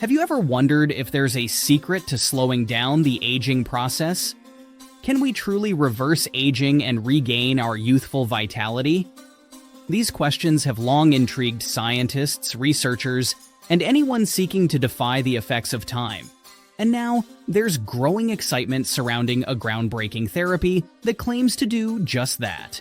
Have you ever wondered if there's a secret to slowing down the aging process? Can we truly reverse aging and regain our youthful vitality? These questions have long intrigued scientists, researchers, and anyone seeking to defy the effects of time. And now, there's growing excitement surrounding a groundbreaking therapy that claims to do just that.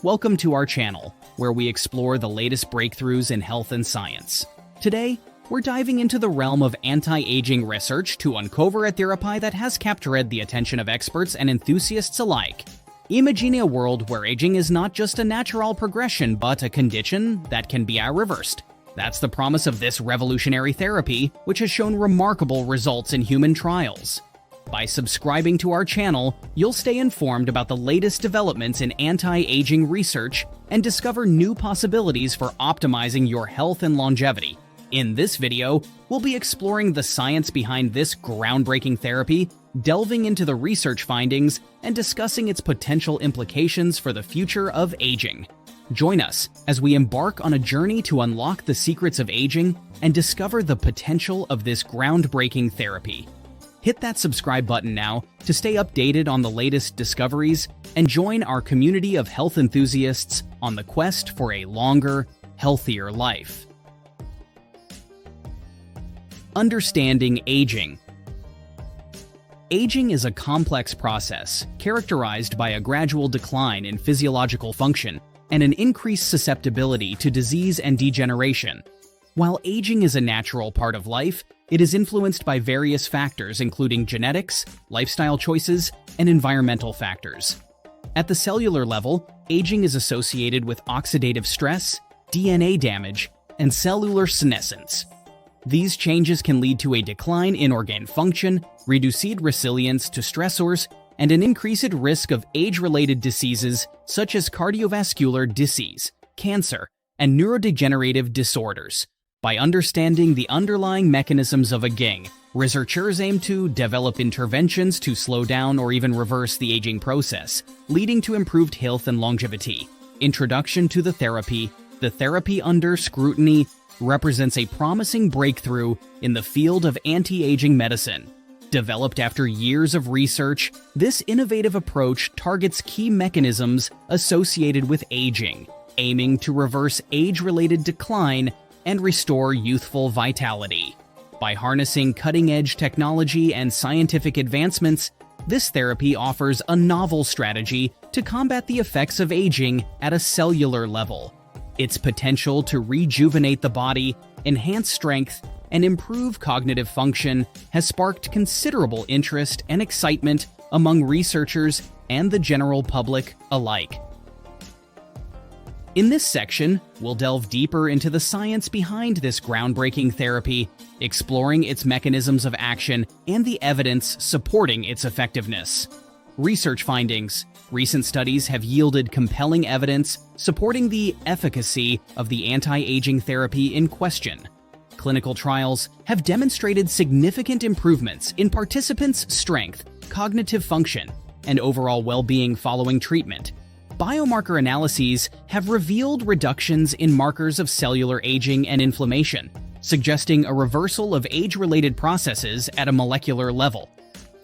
Welcome to our channel, where we explore the latest breakthroughs in health and science. Today, we're diving into the realm of anti-aging research to uncover a therapy that has captured the attention of experts and enthusiasts alike. Imagine a world where aging is not just a natural progression, but a condition that can be reversed. That's the promise of this revolutionary therapy, which has shown remarkable results in human trials. By subscribing to our channel, you'll stay informed about the latest developments in anti-aging research and discover new possibilities for optimizing your health and longevity. In this video, we'll be exploring the science behind this groundbreaking therapy, delving into the research findings, and discussing its potential implications for the future of aging. Join us as we embark on a journey to unlock the secrets of aging and discover the potential of this groundbreaking therapy. Hit that subscribe button now to stay updated on the latest discoveries and join our community of health enthusiasts on the quest for a longer, healthier life. Understanding aging. Aging is a complex process characterized by a gradual decline in physiological function and an increased susceptibility to disease and degeneration. While aging is a natural part of life, it is influenced by various factors including genetics, lifestyle choices, and environmental factors. At the cellular level, aging is associated with oxidative stress, DNA damage, and cellular senescence. These changes can lead to a decline in organ function, reduced resilience to stressors, and an increased risk of age-related diseases such as cardiovascular disease, cancer, and neurodegenerative disorders. By understanding the underlying mechanisms of aging, researchers aim to develop interventions to slow down or even reverse the aging process, leading to improved health and longevity. Introduction to the therapy under scrutiny represents a promising breakthrough in the field of anti-aging medicine. Developed after years of research, this innovative approach targets key mechanisms associated with aging, aiming to reverse age-related decline and restore youthful vitality. By harnessing cutting-edge technology and scientific advancements, this therapy offers a novel strategy to combat the effects of aging at a cellular level. Its potential to rejuvenate the body, enhance strength, and improve cognitive function has sparked considerable interest and excitement among researchers and the general public alike. In this section, we'll delve deeper into the science behind this groundbreaking therapy, exploring its mechanisms of action and the evidence supporting its effectiveness. Research findings. Recent studies have yielded compelling evidence supporting the efficacy of the anti-aging therapy in question. Clinical trials have demonstrated significant improvements in participants' strength, cognitive function, and overall well-being following treatment. Biomarker analyses have revealed reductions in markers of cellular aging and inflammation, suggesting a reversal of age-related processes at a molecular level.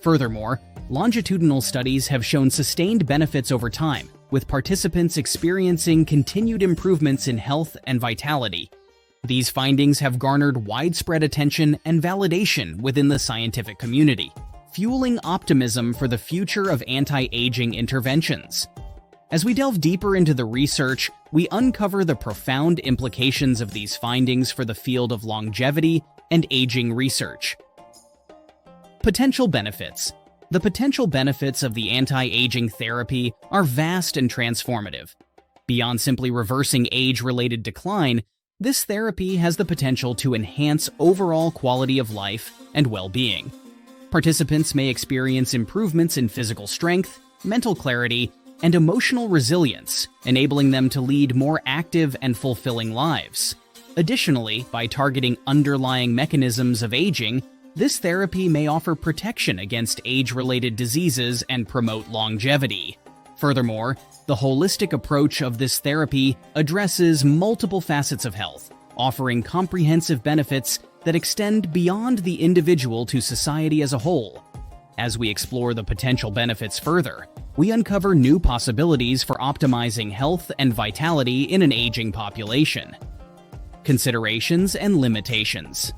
Furthermore, longitudinal studies have shown sustained benefits over time, with participants experiencing continued improvements in health and vitality. These findings have garnered widespread attention and validation within the scientific community, fueling optimism for the future of anti-aging interventions. As we delve deeper into the research, we uncover the profound implications of these findings for the field of longevity and aging research. Potential benefits. The potential benefits of the anti-aging therapy are vast and transformative. Beyond simply reversing age-related decline, this therapy has the potential to enhance overall quality of life and well-being. Participants may experience improvements in physical strength, mental clarity, and emotional resilience, enabling them to lead more active and fulfilling lives. Additionally, by targeting underlying mechanisms of aging, this therapy may offer protection against age-related diseases and promote longevity. Furthermore, the holistic approach of this therapy addresses multiple facets of health, offering comprehensive benefits that extend beyond the individual to society as a whole. As we explore the potential benefits further, we uncover new possibilities for optimizing health and vitality in an aging population. Considerations and limitations.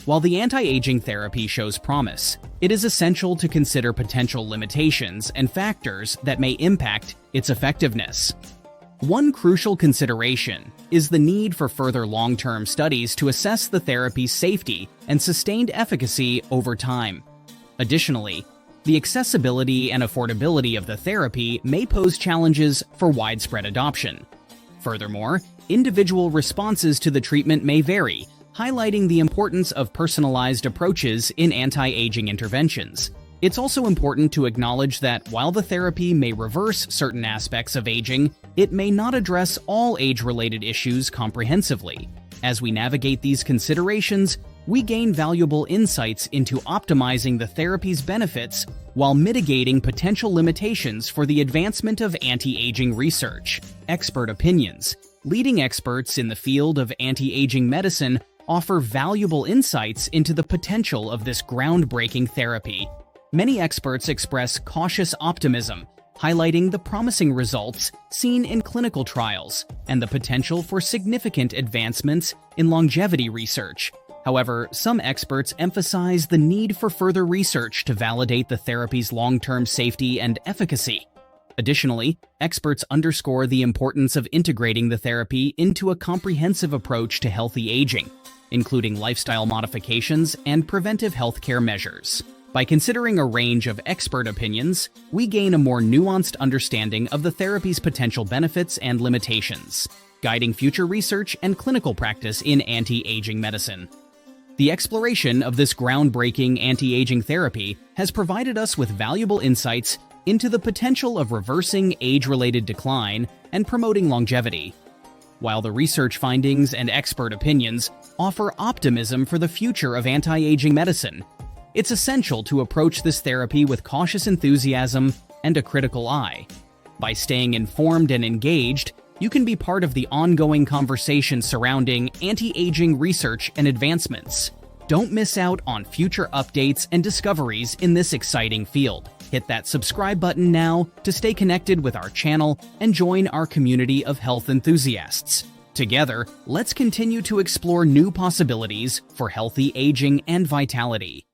While the anti-aging therapy shows promise, it is essential to consider potential limitations and factors that may impact its effectiveness. One crucial consideration is the need for further long-term studies to assess the therapy's safety and sustained efficacy over time. Additionally, the accessibility and affordability of the therapy may pose challenges for widespread adoption. Furthermore, individual responses to the treatment may vary, highlighting the importance of personalized approaches in anti-aging interventions. It's also important to acknowledge that while the therapy may reverse certain aspects of aging, it may not address all age-related issues comprehensively. As we navigate these considerations, we gain valuable insights into optimizing the therapy's benefits while mitigating potential limitations for the advancement of anti-aging research. Expert opinions. Leading experts in the field of anti-aging medicine offer valuable insights into the potential of this groundbreaking therapy. Many experts express cautious optimism, highlighting the promising results seen in clinical trials and the potential for significant advancements in longevity research. However, some experts emphasize the need for further research to validate the therapy's long-term safety and efficacy. Additionally, experts underscore the importance of integrating the therapy into a comprehensive approach to healthy aging, including lifestyle modifications and preventive healthcare measures. By considering a range of expert opinions, we gain a more nuanced understanding of the therapy's potential benefits and limitations, guiding future research and clinical practice in anti-aging medicine. The exploration of this groundbreaking anti-aging therapy has provided us with valuable insights into the potential of reversing age-related decline and promoting longevity. While the research findings and expert opinions offer optimism for the future of anti-aging medicine, it's essential to approach this therapy with cautious enthusiasm and a critical eye. By staying informed and engaged, you can be part of the ongoing conversation surrounding anti-aging research and advancements. Don't miss out on future updates and discoveries in this exciting field. Hit that subscribe button now to stay connected with our channel and join our community of health enthusiasts. Together, let's continue to explore new possibilities for healthy aging and vitality.